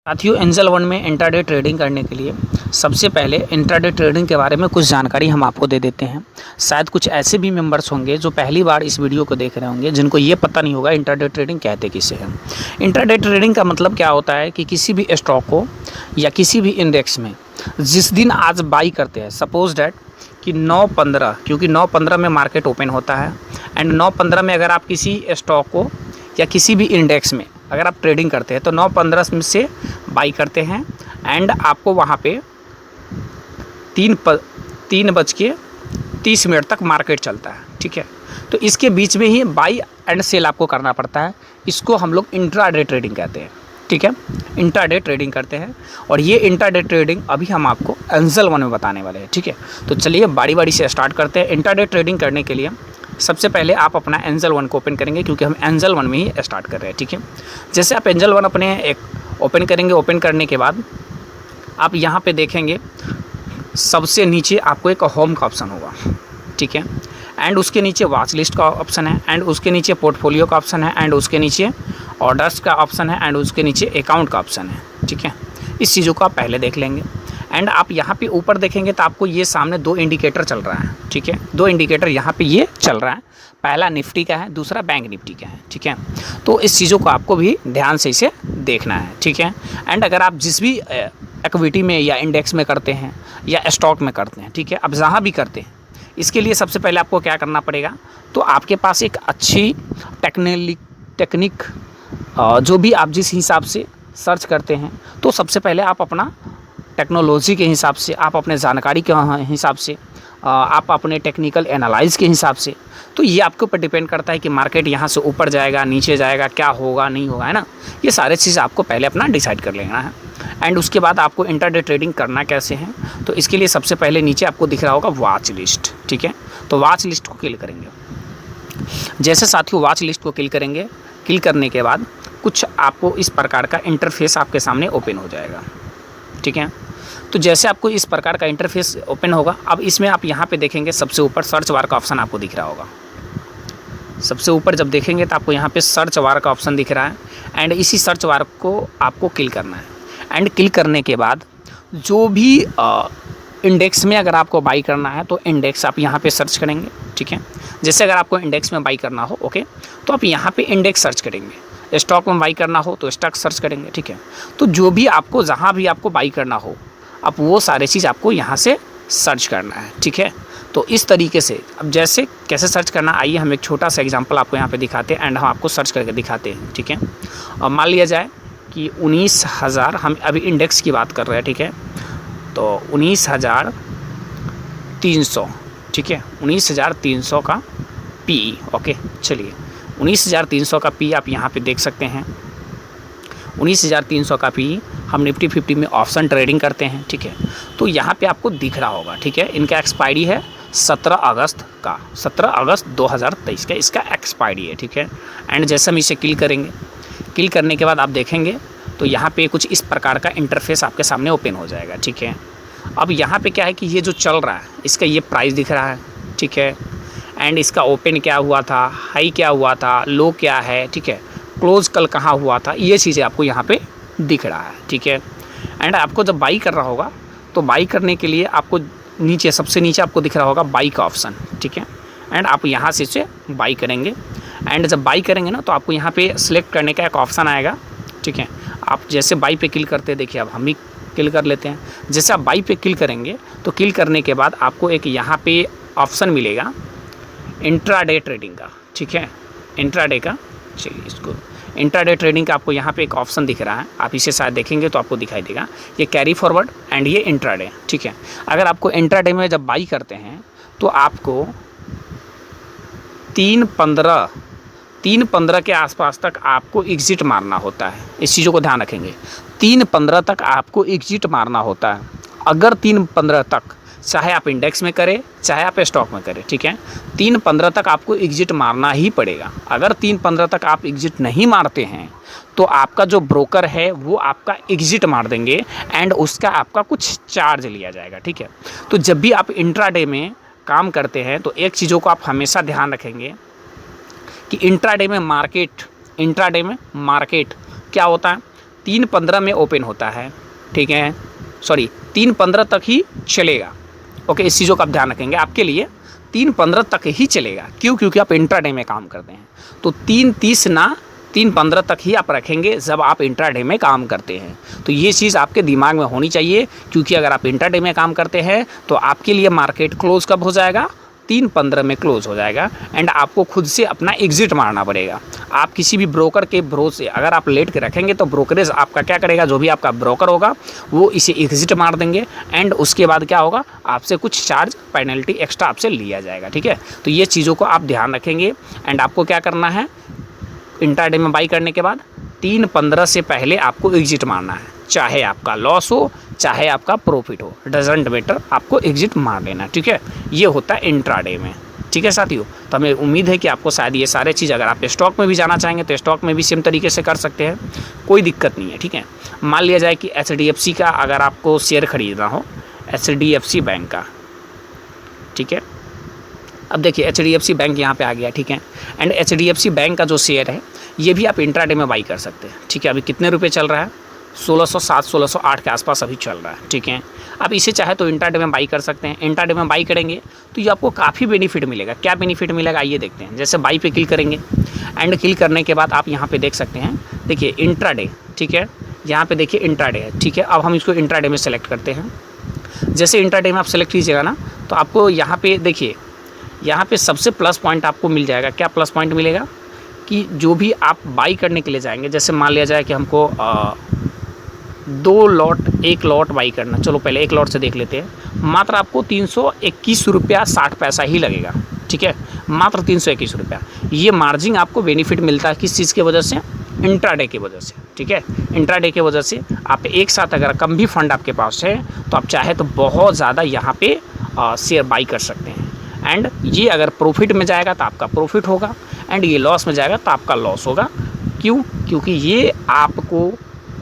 साथियों, angel one में intraday trading करने के लिए सबसे पहले इंट्राडे ट्रेडिंग के बारे में कुछ जानकारी हम आपको दे देते हैं। शायद कुछ ऐसे भी मेंबर्स होंगे जो पहली बार इस वीडियो को देख रहे होंगे जिनको ये पता नहीं होगा इंट्राडे ट्रेडिंग कहते किसे हैं। इंट्राडे ट्रेडिंग का मतलब क्या होता है कि किसी भी स्टॉक को या किसी भी इंडेक्स में जिस दिन आज बाई करते हैं, सपोज डैट कि 9/15, क्योंकि 9/15 में मार्केट ओपन होता है एंड 9/15 में अगर आप किसी स्टॉक को या किसी भी इंडेक्स में अगर आप ट्रेडिंग करते हैं तो 9/15 से बाई करते हैं एंड आपको वहाँ पे 3:30 तक मार्केट चलता है। ठीक है, तो इसके बीच में ही बाई एंड सेल आपको करना पड़ता है। इसको हम लोग इंट्राडे ट्रेडिंग कहते हैं। ठीक है, इंट्राडे ट्रेडिंग करते हैं और ये इंट्राडे ट्रेडिंग अभी हम आपको एंजल वन में बताने वाले हैं। ठीक है, तो चलिए बारी बारी से स्टार्ट करते हैं। इंट्राडे ट्रेडिंग करने के लिए सबसे पहले आप अपना एंजल वन को ओपन करेंगे, क्योंकि हम एंजल वन में ही स्टार्ट कर रहे हैं। ठीक है, जैसे आप एंजल वन अपने एक ओपन करेंगे, ओपन करने के बाद आप यहाँ पे देखेंगे सबसे नीचे आपको एक होम का ऑप्शन होगा। ठीक है, एंड उसके नीचे वॉच लिस्ट का ऑप्शन है एंड उसके नीचे पोर्टफोलियो का ऑप्शन है एंड उसके नीचे ऑर्डर्स का ऑप्शन है एंड उसके नीचे अकाउंट का ऑप्शन है। ठीक है, इस चीज़ों को आप पहले देख लेंगे एंड आप यहाँ पे ऊपर देखेंगे तो आपको ये सामने 2 इंडिकेटर चल रहा है। ठीक है, 2 इंडिकेटर यहाँ पे ये चल रहा है। पहला निफ्टी का है, दूसरा बैंक निफ्टी का है। ठीक है, तो इस चीज़ों को आपको भी ध्यान से इसे देखना है। ठीक है, एंड अगर आप जिस भी इक्विटी में या इंडेक्स में करते हैं या स्टॉक में करते हैं, ठीक है, अब जहाँ भी करते हैं, इसके लिए सबसे पहले आपको क्या करना पड़ेगा, तो आपके पास एक अच्छी टेक्निक जो भी आप जिस हिसाब से सर्च करते हैं, तो सबसे पहले आप अपना टेक्नोलॉजी के हिसाब से, आप अपने जानकारी के हिसाब से, आप अपने टेक्निकल एनालाइज के हिसाब से, तो ये आपके ऊपर डिपेंड करता है कि मार्केट यहाँ से ऊपर जाएगा, नीचे जाएगा, क्या होगा नहीं होगा, है ना। ये सारे चीज़ आपको पहले अपना डिसाइड कर लेना है एंड उसके बाद आपको इंट्राडे ट्रेडिंग करना कैसे है, तो इसके लिए सबसे पहले नीचे आपको दिख रहा होगा वॉच लिस्ट। ठीक है, तो वॉच लिस्ट को क्लिक करेंगे। जैसे साथियों वॉच लिस्ट को क्लिक करेंगे, क्लिक करने के बाद कुछ आपको इस प्रकार का इंटरफेस आपके सामने ओपन हो जाएगा। ठीक है, तो जैसे आपको इस प्रकार का इंटरफेस ओपन होगा, अब इसमें आप यहाँ पे देखेंगे सबसे ऊपर सर्च बार का ऑप्शन आपको दिख रहा होगा। सबसे ऊपर जब देखेंगे तो आपको यहाँ पे सर्च बार का ऑप्शन दिख रहा है एंड इसी सर्च बार को आपको क्लिक करना है एंड क्लिक करने के बाद जो भी इंडेक्स में अगर आपको बाई करना है तो इंडेक्स आप यहाँ पे सर्च करेंगे। ठीक है, जैसे अगर आपको इंडेक्स में बाई करना हो, ओके, तो आप यहाँ पे इंडेक्स सर्च करेंगे। स्टॉक में बाई करना हो तो स्टॉक सर्च करेंगे। ठीक है, तो जो भी आपको जहाँ भी आपको बाई करना हो, अब वो सारे चीज़ आपको यहाँ से सर्च करना है। ठीक है, तो इस तरीके से अब जैसे कैसे सर्च करना, आइए हम एक छोटा सा एग्जांपल आपको यहाँ पे दिखाते हैं एंड हम आपको सर्च करके दिखाते हैं। ठीक है, अब मान लिया जाए कि 19,000, हम अभी इंडेक्स की बात कर रहे हैं। ठीक है, तो 19,300, ठीक है, 19,300 का पी। ओके, चलिए 19,300 का पी आप यहाँ पे देख सकते हैं। 19,300 का पी हम निफ्टी 50 में ऑप्शन ट्रेडिंग करते हैं। ठीक है, तो यहाँ पे आपको दिख रहा होगा। ठीक है, इनका एक्सपायरी है 17 अगस्त का, 17 अगस्त 2023 का इसका एक्सपायरी है। ठीक है, एंड जैसे हम इसे क्लिक करेंगे, क्लिक करने के बाद आप देखेंगे तो यहाँ पे कुछ इस प्रकार का इंटरफेस आपके सामने ओपन हो जाएगा। ठीक है, अब यहाँ पे क्या है कि ये जो चल रहा है इसका ये प्राइस दिख रहा है। ठीक है, एंड इसका ओपन क्या हुआ था, हाई क्या हुआ था, लो क्या है, ठीक है, क्लोज कल कहाँ हुआ था, ये चीज़ें आपको यहाँ पे दिख रहा है। ठीक है, एंड आपको जब बाई कर रहा होगा तो बाई करने के लिए आपको नीचे सबसे नीचे आपको दिख रहा होगा बाई का ऑप्शन। ठीक है, एंड आप यहाँ से इसे बाई करेंगे एंड जब बाई करेंगे ना तो आपको यहाँ पे सिलेक्ट करने का एक ऑप्शन आएगा। ठीक है, आप जैसे बाई पे क्लिक करते हैं, देखिए अब हम भी क्लिक कर लेते हैं। जैसे आप बाई पे क्लिक करेंगे तो क्लिक करने के बाद आपको एक यहाँ पे ऑप्शन मिलेगा इंट्राडे ट्रेडिंग का। ठीक है, इंट्राडे का, चलिए इसको इंट्राडे ट्रेडिंग का आपको यहाँ पे एक ऑप्शन दिख रहा है, आप इसे शायद देखेंगे तो आपको दिखाई देगा ये कैरी फॉरवर्ड एंड ये इंट्राडे। ठीक है, अगर आपको इंट्राडे में जब बाई करते हैं तो आपको 3:15 के आसपास तक आपको एग्ज़िट मारना होता है। इस चीज़ों को ध्यान रखेंगे, 3:15 तक आपको एग्ज़िट मारना होता है। अगर 3:15 तक, चाहे आप इंडेक्स में करें चाहे आप स्टॉक में करें, ठीक है, 3:15 तक आपको एग्ज़िट मारना ही पड़ेगा। अगर 3:15 तक आप एग्ज़िट नहीं मारते हैं तो आपका जो ब्रोकर है वो आपका एग्ज़िट मार देंगे एंड उसका आपका कुछ चार्ज लिया जाएगा। ठीक है, तो जब भी आप इंट्राडे में काम करते हैं तो एक चीज़ों को आप हमेशा ध्यान रखेंगे कि इंट्राडे में मार्केट क्या होता है, 3:15 में ओपन होता है, ठीक है, सॉरी 3:15 तक ही चलेगा। ओके, इस चीज़ों का आप ध्यान रखेंगे, आपके लिए 3:15 तक ही चलेगा। क्यों? क्योंकि आप इंट्राडे में काम करते हैं। तो 3:30 ना 3:15 तक ही आप रखेंगे जब आप इंट्राडे में काम करते हैं। तो ये चीज़ आपके दिमाग में होनी चाहिए, क्योंकि अगर आप इंट्राडे में काम करते हैं तो आपके लिए मार्केट क्लोज कब हो जाएगा? 3:15 में क्लोज हो जाएगा एंड आपको खुद से अपना एग्जिट मारना पड़ेगा। आप किसी भी ब्रोकर के भरोसे अगर आप लेट के रखेंगे तो ब्रोकरेज आपका क्या करेगा, जो भी आपका ब्रोकर होगा वो इसे एग्जिट मार देंगे एंड उसके बाद क्या होगा, आपसे कुछ चार्ज पेनल्टी एक्स्ट्रा आपसे लिया जाएगा। ठीक है, तो ये चीज़ों को आप ध्यान रखेंगे एंड आपको क्या करना है, इंट्राडे में बाई करने के बाद 3:15 से पहले आपको एग्जिट मारना है। चाहे आपका लॉस हो चाहे आपका प्रॉफिट हो, डजेंट मैटर, आपको एग्जिट मार लेना। ठीक है, ये होता है इंट्राडे में। ठीक है साथियों, तो हमें उम्मीद है कि आपको शायद ये सारे चीज़, अगर आप स्टॉक में भी जाना चाहेंगे तो स्टॉक में भी सेम तरीके से कर सकते हैं, कोई दिक्कत नहीं है। ठीक है, मान लिया जाए कि HDFC का अगर आपको शेयर खरीदना हो, HDFC बैंक का, ठीक है, अब देखिए HDFC बैंक यहाँ पे आ गया। ठीक है, एंड HDFC बैंक का जो शेयर है ये भी आप इंट्राडे में बाई कर सकते हैं। ठीक है, अभी कितने रुपए चल रहा है? 1607 1608 के आसपास अभी चल रहा है। ठीक है, आप इसे चाहे तो इंट्राडे में बाई कर सकते हैं। इंट्राडे में बाई करेंगे तो ये आपको काफ़ी बेनिफिट मिलेगा। क्या बेनिफिट मिलेगा आइए देखते हैं। जैसे बाई पे क्लिक करेंगे एंड क्लिक करने के बाद आप यहाँ पे देख सकते हैं, देखिए इंट्राडे। ठीक है, यहाँ पे देखिए इंट्राडे है। ठीक है, अब हम इसको इंट्राडे में सेलेक्ट करते हैं। जैसे इंट्राडे में आप सेलेक्ट कीजिएगा ना, तो आपको यहाँ पे देखिए, यहाँ पे सबसे प्लस पॉइंट आपको मिल जाएगा। क्या प्लस पॉइंट मिलेगा कि जो भी आप बाई करने के लिए जाएंगे, जैसे मान लिया जाए कि हमको 1 लॉट बाई करना, चलो पहले 1 लॉट से देख लेते हैं, मात्र आपको 321 रुपया 60 पैसा ही लगेगा। ठीक है, मात्र 321 रुपया। ये मार्जिन आपको बेनिफिट मिलता है किस चीज़ की वजह से? इंट्राडे की वजह से। ठीक है, इंट्राडे की वजह से आप एक साथ अगर कम भी फंड आपके पास है तो आप चाहे तो बहुत ज़्यादा यहाँ पे शेयर बाई कर सकते हैं। एंड ये अगर प्रॉफिट में जाएगा तो आपका प्रॉफिट होगा एंड ये लॉस में जाएगा तो आपका लॉस होगा। क्यों? क्योंकि ये आपको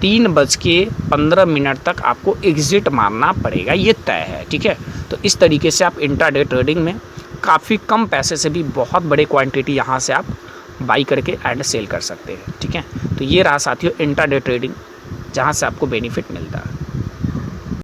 3:15 तक आपको एग्जिट मारना पड़ेगा, ये तय है। ठीक है, तो इस तरीके से आप इंट्राडे ट्रेडिंग में काफ़ी कम पैसे से भी बहुत बड़े क्वांटिटी यहाँ से आप बाई करके एंड सेल कर सकते हैं। ठीक है, तो ये रहा साथियों इंट्राडे ट्रेडिंग, जहाँ से आपको बेनिफिट मिलता है।